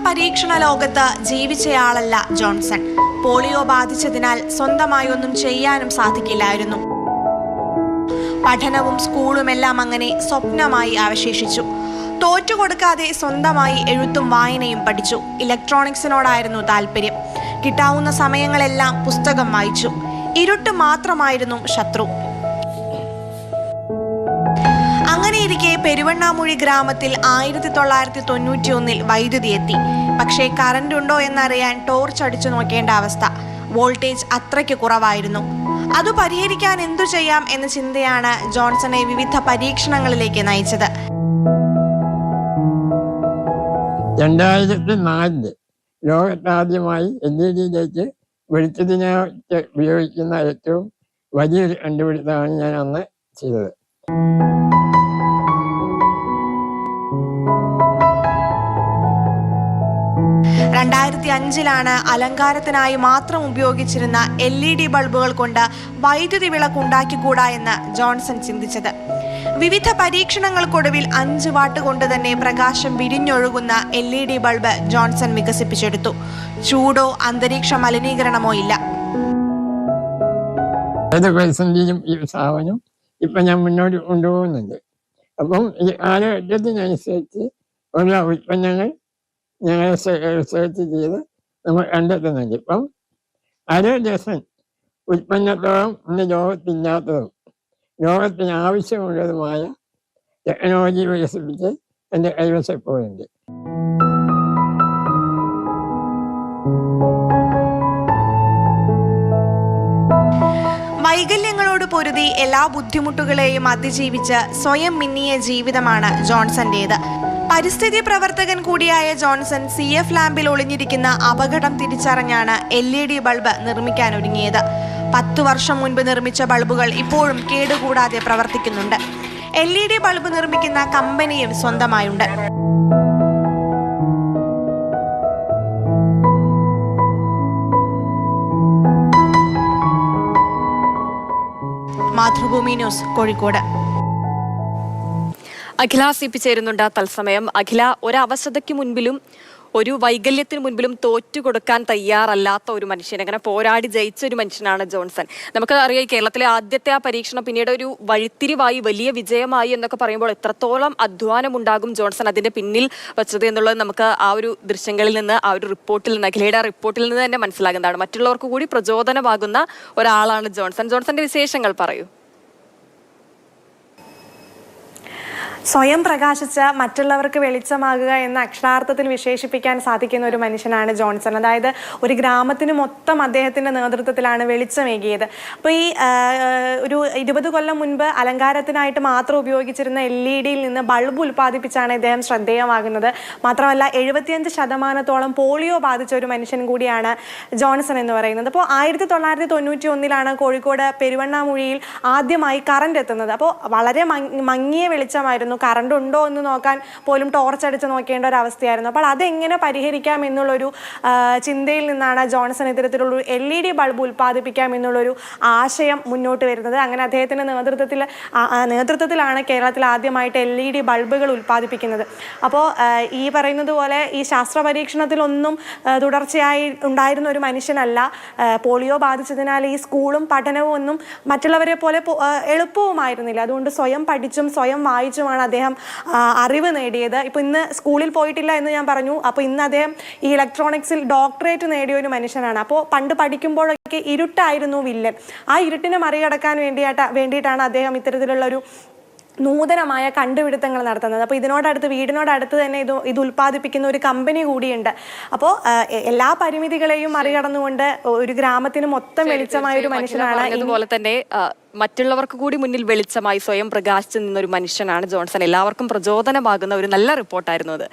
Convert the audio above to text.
പരീക്ഷണ ലോകത്ത് ജീവിച്ചയാളല്ല Johnson. Polio ബാധിച്ചതിനാൽ സ്വന്തമായി ഒന്നും ചെയ്യാനും സാധിക്കില്ലായിരുന്നു. പഠനവും സ്കൂളുമെല്ലാം അങ്ങനെ സ്വപ്നമായി അവശേഷിച്ചു. തോറ്റുകൊടുക്കാതെ സ്വന്തമായി എഴുത്തും വായനയും പഠിച്ചു. ഇലക്ട്രോണിക്സിനോടായിരുന്നു താല്പര്യം. കിട്ടാവുന്ന സമയങ്ങളെല്ലാം പുസ്തകം വായിച്ചു. ഇരുട്ട് മാത്രമായിരുന്നു ശത്രു. അങ്ങനെയിരിക്കെ പെരുവണ്ണാമൂഴി ഗ്രാമത്തിൽ 1991 വൈദ്യുതി എത്തി. പക്ഷേ കറണ്ട് ഉണ്ടോ എന്നറിയാൻ ടോർച്ച് അടിച്ചു നോക്കേണ്ട അവസ്ഥ. വോൾട്ടേജ് അത്രയ്ക്ക് കുറവായിരുന്നു. അത് പരിഹരിക്കാൻ എന്തു ചെയ്യാം എന്ന ചിന്തയാണ് ജോൺസനെ വിവിധ പരീക്ഷണങ്ങളിലേക്ക് നയിച്ചത്. 2004 ലോകത്താദ്യമായി LED ലൈറ്റ് വെളിച്ചത്തിനായിട്ട് ഉപയോഗിക്കുന്ന ഏറ്റവും വലിയൊരു കണ്ടുപിടുത്തമാണ് ഞാൻ അന്ന് ചെയ്തത്. ലാണ് അലങ്കാരത്തിനായി മാത്രം ഉപയോഗിച്ചിരുന്ന LED ബൾബുകൾ കൊണ്ട് വൈദ്യുതി വിളക്കുണ്ടാക്കിക്കൂടാ എന്ന് ജോൺസൺ ചിന്തിച്ചത്. വിവിധ പരീക്ഷണങ്ങൾക്കൊടുവിൽ 5 വാട്ട് കൊണ്ട് തന്നെ പ്രകാശം വിരിഞ്ഞൊഴുകുന്ന LED ബൾബ് ജോൺസൺ വികസിപ്പിച്ചെടുത്തു. ചൂടോ അന്തരീക്ഷ മലിനീകരണമോ ഇല്ല. ഏത് പ്രതിസന്ധിയിലും ഈ സ്ഥാപനം ഇപ്പം ഞാൻ മുന്നോട്ട് കൊണ്ടുപോകുന്നുണ്ട്. അപ്പം ഈ കാലഘട്ടത്തിനനുസരിച്ച് ഉള്ള ഉൽപ്പന്നങ്ങൾ ഞങ്ങൾ റിസർച്ച് ചെയ്ത് നമ്മൾ കണ്ടെത്തുന്നുണ്ട്. ഇപ്പം 1/2 ഉൽപ്പന്നത്തോളം ഇന്ന് ലോകത്തില്ലാത്തതും ലോകത്തിന് ആവശ്യമുള്ളതുമായ ടെക്നോളജി വികസിപ്പിച്ച് എൻ്റെ കൈവശം ഇപ്പോഴുണ്ട്. വൈകല്യങ്ങളോട് പൊരുതി എല്ലാ ബുദ്ധിമുട്ടുകളെയും അതിജീവിച്ച് സ്വയം മിന്നിയ ജീവിതമാണ് ജോൺസന്റേത്. പരിസ്ഥിതി പ്രവർത്തകൻ കൂടിയായ ജോൺസൺ CF ലാമ്പിൽ ഒളിഞ്ഞിരിക്കുന്ന അപകടം തിരിച്ചറിഞ്ഞാണ് LED ബൾബ് നിർമ്മിക്കാനൊരുങ്ങിയത്. 10 വർഷം മുൻപ് നിർമ്മിച്ച ബൾബുകൾ ഇപ്പോഴും കേടുകൂടാതെ പ്രവർത്തിക്കുന്നുണ്ട്. LED ബൾബ് നിർമ്മിക്കുന്ന കമ്പനിയും സ്വന്തമായുണ്ട്. മാതൃഭൂമി ന്യൂസ്, കോഴിക്കോട്. അഖില CP ചേരുന്നുണ്ട് തത്സമയം. അഖില, ഒരവസ്ഥയ്ക്ക് മുൻപിലും ഒരു വൈകല്യത്തിന് മുൻപിലും തോറ്റുകൊടുക്കാൻ തയ്യാറല്ലാത്ത ഒരു മനുഷ്യൻ, അങ്ങനെ പോരാടി ജയിച്ച ഒരു മനുഷ്യനാണ് ജോൺസൺ. നമുക്ക് അറിയാം, കേരളത്തിലെ ആദ്യത്തെ ആ പരീക്ഷണം പിന്നീട് ഒരു വഴിത്തിരിവായി വലിയ വിജയമായി എന്നൊക്കെ പറയുമ്പോൾ എത്രത്തോളം അധ്വാനം ഉണ്ടാകും ജോൺസൺ അതിന്റെ പിന്നിൽ വെച്ചത് എന്നുള്ളത് നമുക്ക് ആ ഒരു ദൃശ്യങ്ങളിൽ നിന്ന്, ആ ഒരു റിപ്പോർട്ടിൽ നിന്ന്, അഖിലയുടെ റിപ്പോർട്ടിൽ നിന്ന് തന്നെ മനസ്സിലാകുന്നതാണ്. മറ്റുള്ളവർക്ക് കൂടി പ്രചോദനമാകുന്ന ഒരാളാണ് ജോൺസൺ. ജോൺസന്റെ വിശേഷങ്ങൾ പറയൂ. സ്വയം പ്രകാശിച്ച് മറ്റുള്ളവർക്ക് വെളിച്ചമാകുക എന്ന അക്ഷരാർത്ഥത്തിൽ വിശേഷിപ്പിക്കാൻ സാധിക്കുന്ന ഒരു മനുഷ്യനാണ് ജോൺസൺ. അതായത് ഒരു ഗ്രാമത്തിന് മൊത്തം അദ്ദേഹത്തിൻ്റെ നേതൃത്വത്തിലാണ് വെളിച്ചമേകിയത്. അപ്പോൾ ഈ ഒരു 20 കൊല്ലം മുൻപ് അലങ്കാരത്തിനായിട്ട് മാത്രം ഉപയോഗിച്ചിരുന്ന LED-യിൽ നിന്ന് ബൾബ് ഉൽപ്പാദിപ്പിച്ചാണ് ഇദ്ദേഹം ശ്രദ്ധേയമാകുന്നത്. മാത്രമല്ല 75% പോളിയോ ബാധിച്ച ഒരു മനുഷ്യൻ കൂടിയാണ് ജോൺസൺ എന്ന് പറയുന്നത്. അപ്പോൾ 1991 കോഴിക്കോട് പെരുവണ്ണാമൂഴിയിൽ ആദ്യമായി കറണ്ട് എത്തുന്നത്. അപ്പോൾ വളരെ മങ്ങിയ വെളിച്ചമായിരുന്നു. കറണ്ട് ഉണ്ടോ എന്ന് നോക്കാൻ പോലും ടോർച്ച് അടിച്ച് നോക്കേണ്ട ഒരു അവസ്ഥയായിരുന്നു. അപ്പോൾ അതെങ്ങനെ പരിഹരിക്കാം എന്നുള്ളൊരു ചിന്തയിൽ നിന്നാണ് ജോൺസൺ ഇത്തരത്തിലുള്ള LED ബൾബ് ഉൽപ്പാദിപ്പിക്കാം എന്നുള്ളൊരു ആശയം മുന്നോട്ട് വരുന്നത്. അങ്ങനെ അദ്ദേഹത്തിൻ്റെ നേതൃത്വത്തിലാണ് കേരളത്തിൽ ആദ്യമായിട്ട് LED ബൾബുകൾ ഉൽപ്പാദിപ്പിക്കുന്നത്. അപ്പോൾ ഈ പറയുന്നത് പോലെ ഈ ശാസ്ത്ര പരീക്ഷണത്തിലൊന്നും തുടർച്ചയായി ഉണ്ടായിരുന്ന ഒരു മനുഷ്യനല്ല. പോളിയോ ബാധിച്ചതിനാൽ ഈ സ്കൂളും പഠനവും ഒന്നും മറ്റുള്ളവരെ പോലെ എളുപ്പവുമായിരുന്നില്ല. അതുകൊണ്ട് സ്വയം പഠിച്ചും സ്വയം വായിച്ചുമാണ് അദ്ദേഹം അറിവ് നേടിയത്. ഇപ്പോൾ ഇന്ന് സ്കൂളിൽ പോയിട്ടില്ല എന്ന് ഞാൻ പറഞ്ഞു. അപ്പോൾ ഇന്ന് അദ്ദേഹം ഈ ഇലക്ട്രോണിക്സിൽ ഡോക്ടറേറ്റ് നേടിയ ഒരു മനുഷ്യനാണ്. അപ്പോൾ പണ്ട് പഠിക്കുമ്പോഴൊക്കെ ഇരുട്ടായിരുന്നു വില്ലൻ. ആ ഇരുട്ടിനെ മറികടക്കാൻ വേണ്ടിയിട്ടാണ് അദ്ദേഹം ഇത്തരത്തിലുള്ള ഒരു നൂതനമായ കണ്ടുപിടുത്തങ്ങൾ നടത്തുന്നത്. അപ്പോൾ വീടിനോടടുത്ത് തന്നെ ഇത് ഉൽപ്പാദിപ്പിക്കുന്ന ഒരു കമ്പനി കൂടിയുണ്ട്. അപ്പോൾ എല്ലാ പരിമിതികളെയും മറികടന്നുകൊണ്ട് ഒരു ഗ്രാമത്തിന് മൊത്തം വെളിച്ചമായ ഒരു മനുഷ്യനാണ്. അതുപോലെ തന്നെ മറ്റുള്ളവർക്ക് കൂടി മുന്നിൽ വെളിച്ചമായി സ്വയം പ്രകാശിച്ചു നിന്നൊരു മനുഷ്യനാണ് ജോൺസൺ. എല്ലാവർക്കും പ്രചോദനമാകുന്ന ഒരു നല്ല റിപ്പോർട്ടായിരുന്നു അത്.